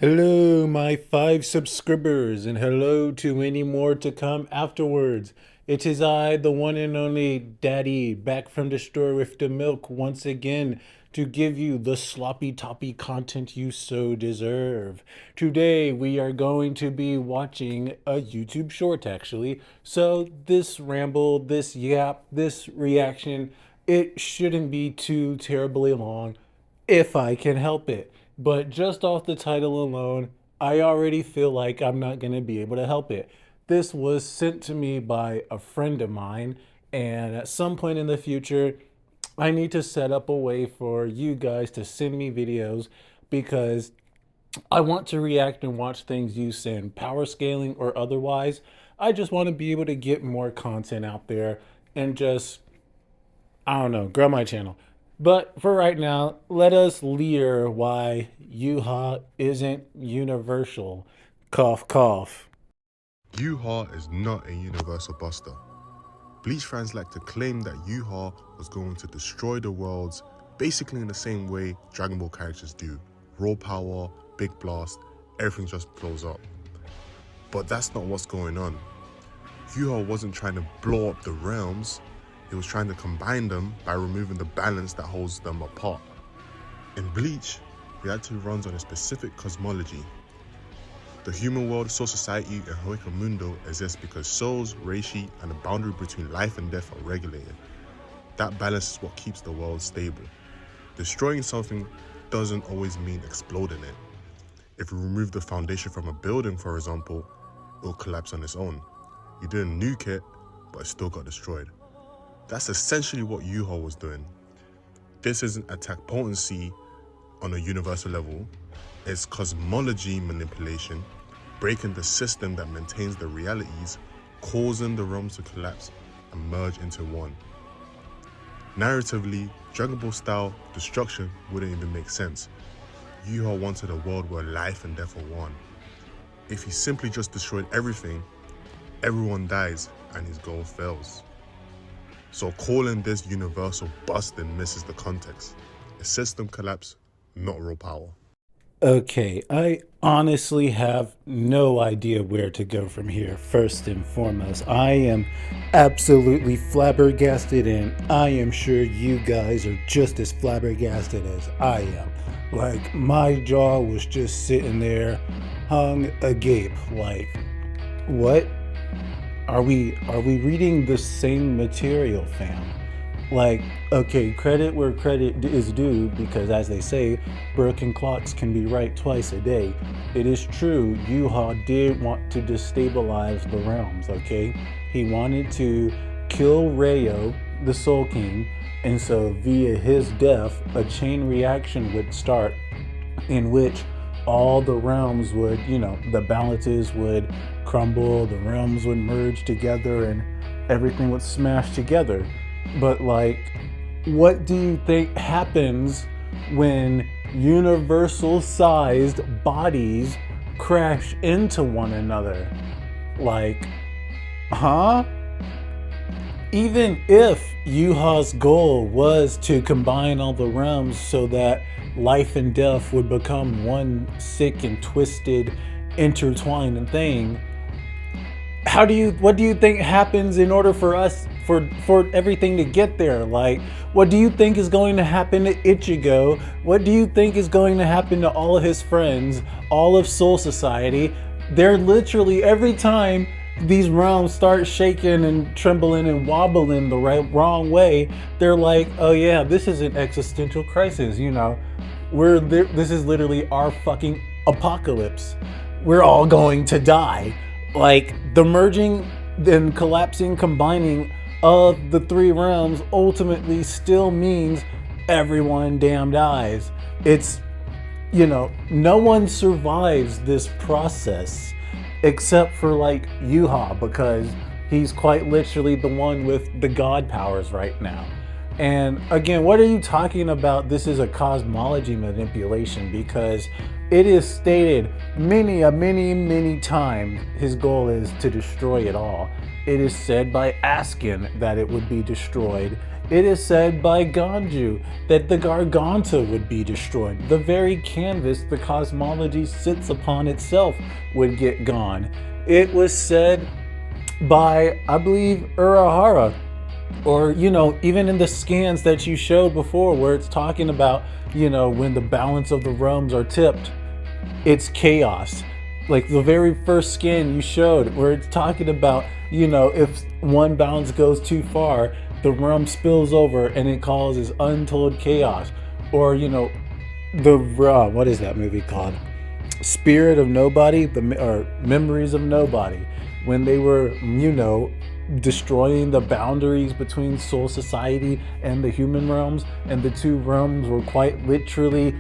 Hello, my 5 subscribers, and hello to any more to come afterwards. It is I, the one and only Daddy, back from the store with the milk once again to give you the sloppy toppy content you so deserve. Today we are going to be watching a YouTube short actually. So this ramble, this yap, this reaction, it shouldn't be too terribly long if I can help it. But just off the title alone, I already feel like I'm not going to be able to help it. This was sent to me by a friend of mine, and at some point in the future, I need to set up a way for you guys to send me videos because I want to react and watch things you send, power scaling or otherwise. I just want to be able to get more content out there and just I don't know, grow my channel. But for right now, let us leer why Yhwach isn't universal. Cough, cough. Yhwach is not a universal buster. Bleach fans like to claim that Yhwach was going to destroy the worlds basically in the same way Dragon Ball characters do. Raw power, big blast, everything just blows up. But that's not what's going on. Yhwach wasn't trying to blow up the realms, he was trying to combine them by removing the balance that holds them apart. In Bleach, reality runs on a specific cosmology. The human world, Soul Society, and Yhwach Mundo exist because souls, reishi, and the boundary between life and death are regulated. That balance is what keeps the world stable. Destroying something doesn't always mean exploding it. If you remove the foundation from a building, for example, it will collapse on its own. You didn't nuke it, but it still got destroyed. That's essentially what Yhwach was doing. This isn't attack potency on a universal level, it's cosmology manipulation, breaking the system that maintains the realities, causing the realms to collapse and merge into one. Narratively, Dragon Ball style destruction wouldn't even make sense. Yhwach wanted a world where life and death are one. If he simply just destroyed everything, everyone dies and his goal fails. So calling this universal busting misses the context. A system collapse, not raw power. Okay, I honestly have no idea where to go from here, first and foremost. I am absolutely flabbergasted, and I am sure you guys are just as flabbergasted as I am. Like, my jaw was just sitting there, hung agape, like, what? Are we reading the same material, fam? Like, okay, credit where credit is due because, as they say, broken clocks can be right twice a day. It is true, Yhwach did want to destabilize the realms, okay? He wanted to kill Rayo, the Soul King, and so via his death, a chain reaction would start in which all the realms would, the balances would crumble, the realms would merge together, and everything would smash together. But, like, what do you think happens when universal sized bodies crash into one another? Like, huh? Even if Yhwach's goal was to combine all the realms so that life and death would become one sick and twisted, intertwined thing, what do you think happens in order for us for everything to get there? Like, what do you think is going to happen to Ichigo? What do you think is going to happen to all of his friends, all of Soul Society? They're literally, every time these realms start shaking and trembling and wobbling the wrong way, they're like, oh yeah, this is an existential crisis, this is literally our fucking apocalypse. We're all going to die. Like, the merging, then collapsing, combining of the three realms ultimately still means everyone damn dies. It's, no one survives this process except for, like, Yhwach, because he's quite literally the one with the god powers right now. And again, what are you talking about? This is a cosmology manipulation, because it is stated many times his goal is to destroy it all. It is said by Askin that it would be destroyed. It is said by Ganju that the Garganta would be destroyed. The very canvas the cosmology sits upon itself would get gone. It was said by, I believe, Urahara, or even in the scans that you showed before where it's talking about when the balance of the realms are tipped, it's chaos. Like the very first scan you showed where it's talking about if one balance goes too far, the realm spills over and it causes untold chaos. Or what is that movie called, Spirit of Nobody, or Memories of Nobody, when they were destroying the boundaries between Soul Society and the human realms, and the two realms were quite literally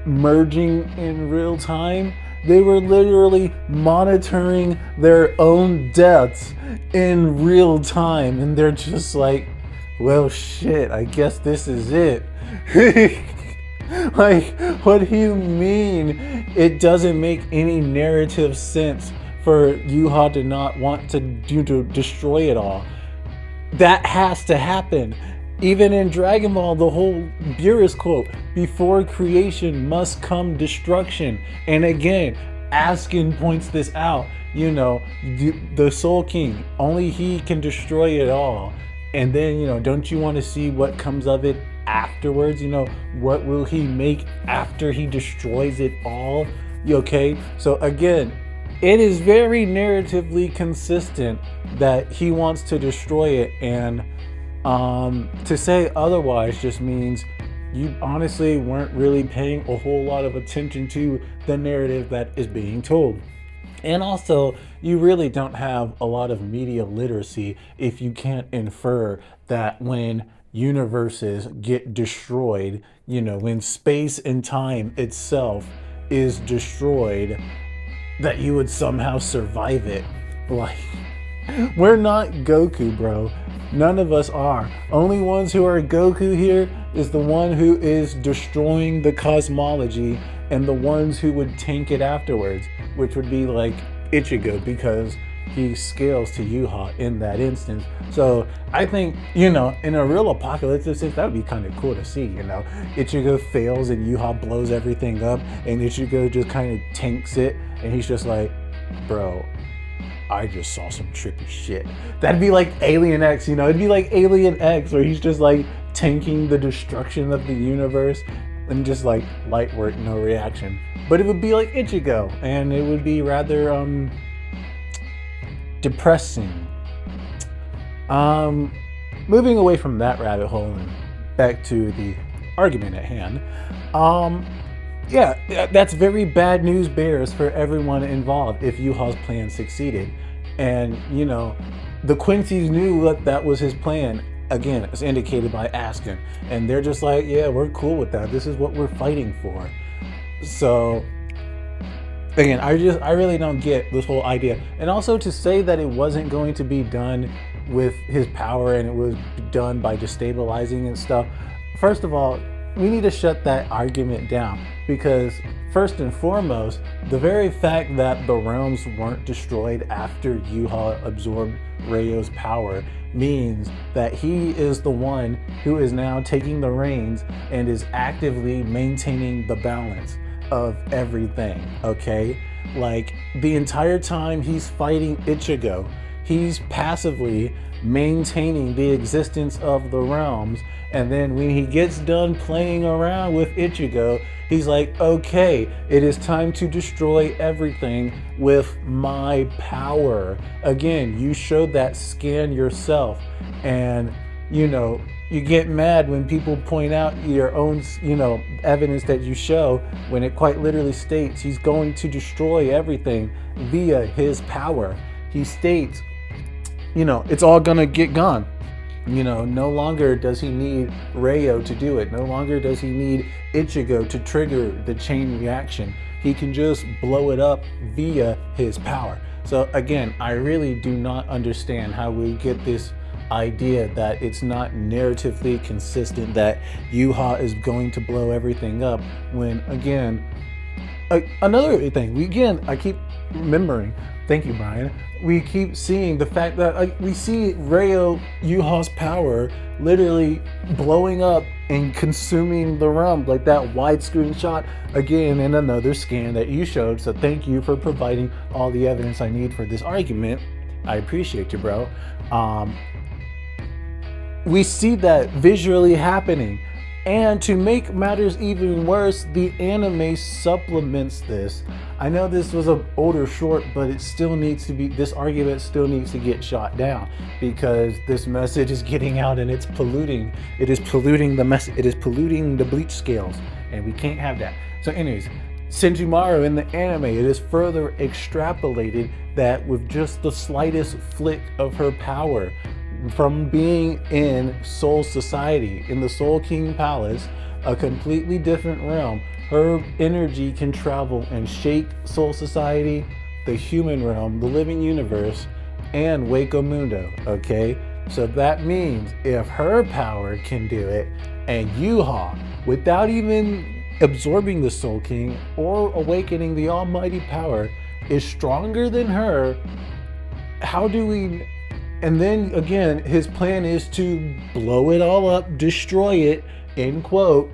merging in real time. They were literally monitoring their own deaths in real time, and they're just like, well, shit, I guess this is it. Like, what do you mean? It doesn't make any narrative sense for Yhwach to not want to destroy it all. That has to happen. Even in Dragon Ball, the whole Beerus quote, before creation must come destruction. And again, Askin points this out, the Soul King, only he can destroy it all. And then, don't you want to see what comes of it afterwards? What will he make after he destroys it all? Okay, so again, it is very narratively consistent that he wants to destroy it, and to say otherwise just means you honestly weren't really paying a whole lot of attention to the narrative that is being told. And also, you really don't have a lot of media literacy if you can't infer that when universes get destroyed, when space and time itself is destroyed, that you would somehow survive it. Like, we're not Goku, bro. None of us are. Only ones who are Goku here is the one who is destroying the cosmology, and the ones who would tank it afterwards, which would be like Ichigo, because he scales to Yhwach in that instance. So I think, in a real apocalyptic sense, that would be kind of cool to see, Ichigo fails and Yhwach blows everything up, and Ichigo just kind of tanks it, and he's just like, bro, I just saw some trippy shit. That'd be like Alien X, it'd be like Alien X, where he's just like tanking the destruction of the universe, and just like light work, no reaction. But it would be like Ichigo, and it would be rather depressing. Moving away from that rabbit hole and back to the argument at hand. Yeah, that's very bad news bears for everyone involved if Yhwach's plan succeeded. And the Quincy's knew that was his plan. Again, as indicated by Askin, and they're just like, yeah, we're cool with that. This is what we're fighting for. So again, I really don't get this whole idea. And also to say that it wasn't going to be done with his power and it was done by destabilizing and stuff. First of all, we need to shut that argument down, because first and foremost, the very fact that the realms weren't destroyed after Yhwach absorbed Rayo's power means that he is the one who is now taking the reins and is actively maintaining the balance of everything, okay? Like, the entire time he's fighting Ichigo, he's passively maintaining the existence of the realms, and then when he gets done playing around with Ichigo, he's like, okay, it is time to destroy everything with my power. Again, you showed that scan yourself, and you get mad when people point out your own, evidence that you show, when it quite literally states he's going to destroy everything via his power. He states, it's all gonna get gone. No longer does he need Rayo to do it. No longer does he need Ichigo to trigger the chain reaction. He can just blow it up via his power. So again, I really do not understand how we get this idea that it's not narratively consistent that Yhwach is going to blow everything up, when again, another thing, I keep remembering. Thank you, Brian. We keep seeing the fact that we see Yhwach's power literally blowing up and consuming the realm, like that widescreen shot again in another scan that you showed. So thank you for providing all the evidence I need for this argument. I appreciate you, bro. We see that visually happening. And to make matters even worse, the anime supplements this. I know this was an older short, but it still needs to be, this argument still needs to get shot down because this message is getting out and it's polluting. It is polluting the mess. It is polluting the bleach scales, and we can't have that. So anyways, Senjumaru in the anime, it is further extrapolated that with just the slightest flick of her power, from being in Soul Society, in the Soul King Palace, a completely different realm, her energy can travel and shake Soul Society, the human realm, the living universe, and Waco Mundo, okay? So that means if her power can do it, and Yhwach, without even absorbing the Soul King or awakening the almighty power, is stronger than her, how do we... And then again, his plan is to blow it all up, destroy it, end quote.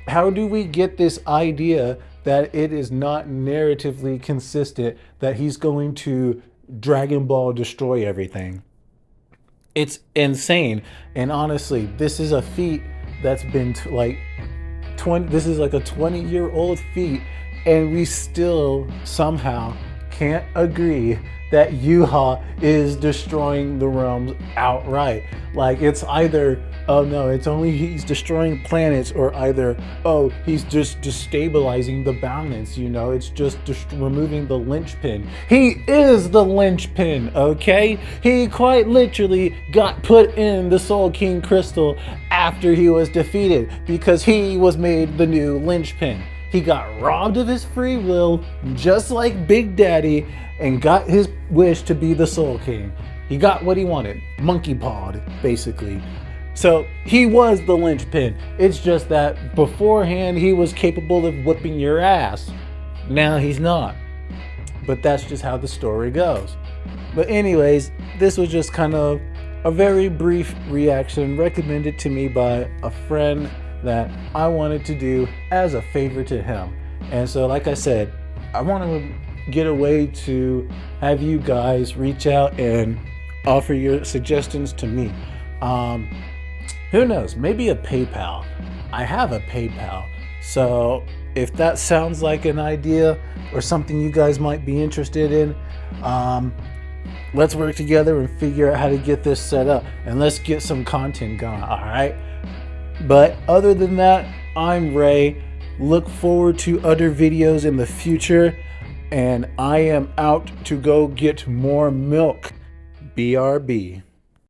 How do we get this idea that it is not narratively consistent, that he's going to Dragon Ball destroy everything? It's insane. And honestly, this is a feat that's been this is like a 20-year-old feat, and we still somehow can't agree that Yhwach is destroying the realms outright. Like, it's either, oh no, it's only he's destroying planets, or either, oh, he's just destabilizing the balance, you know, it's just removing the linchpin. He is the linchpin, okay? He quite literally got put in the Soul King crystal after he was defeated, because he was made the new linchpin. He got robbed of his free will, just like Big Daddy, and got his wish to be the Soul King. He got what he wanted, monkey pawed, basically. So he was the linchpin. It's just that beforehand he was capable of whipping your ass. Now he's not. But that's just how the story goes. But anyways, this was just kind of a very brief reaction recommended to me by a friend that I wanted to do as a favor to him. And so, like I said, I want to get a way to have you guys reach out and offer your suggestions to me. Who knows, maybe a PayPal. I have a PayPal. So if that sounds like an idea or something you guys might be interested in, let's work together and figure out how to get this set up, and let's get some content going, all right? But other than that, I'm Ray. Look forward to other videos in the future, and I am out to go get more milk. BRB.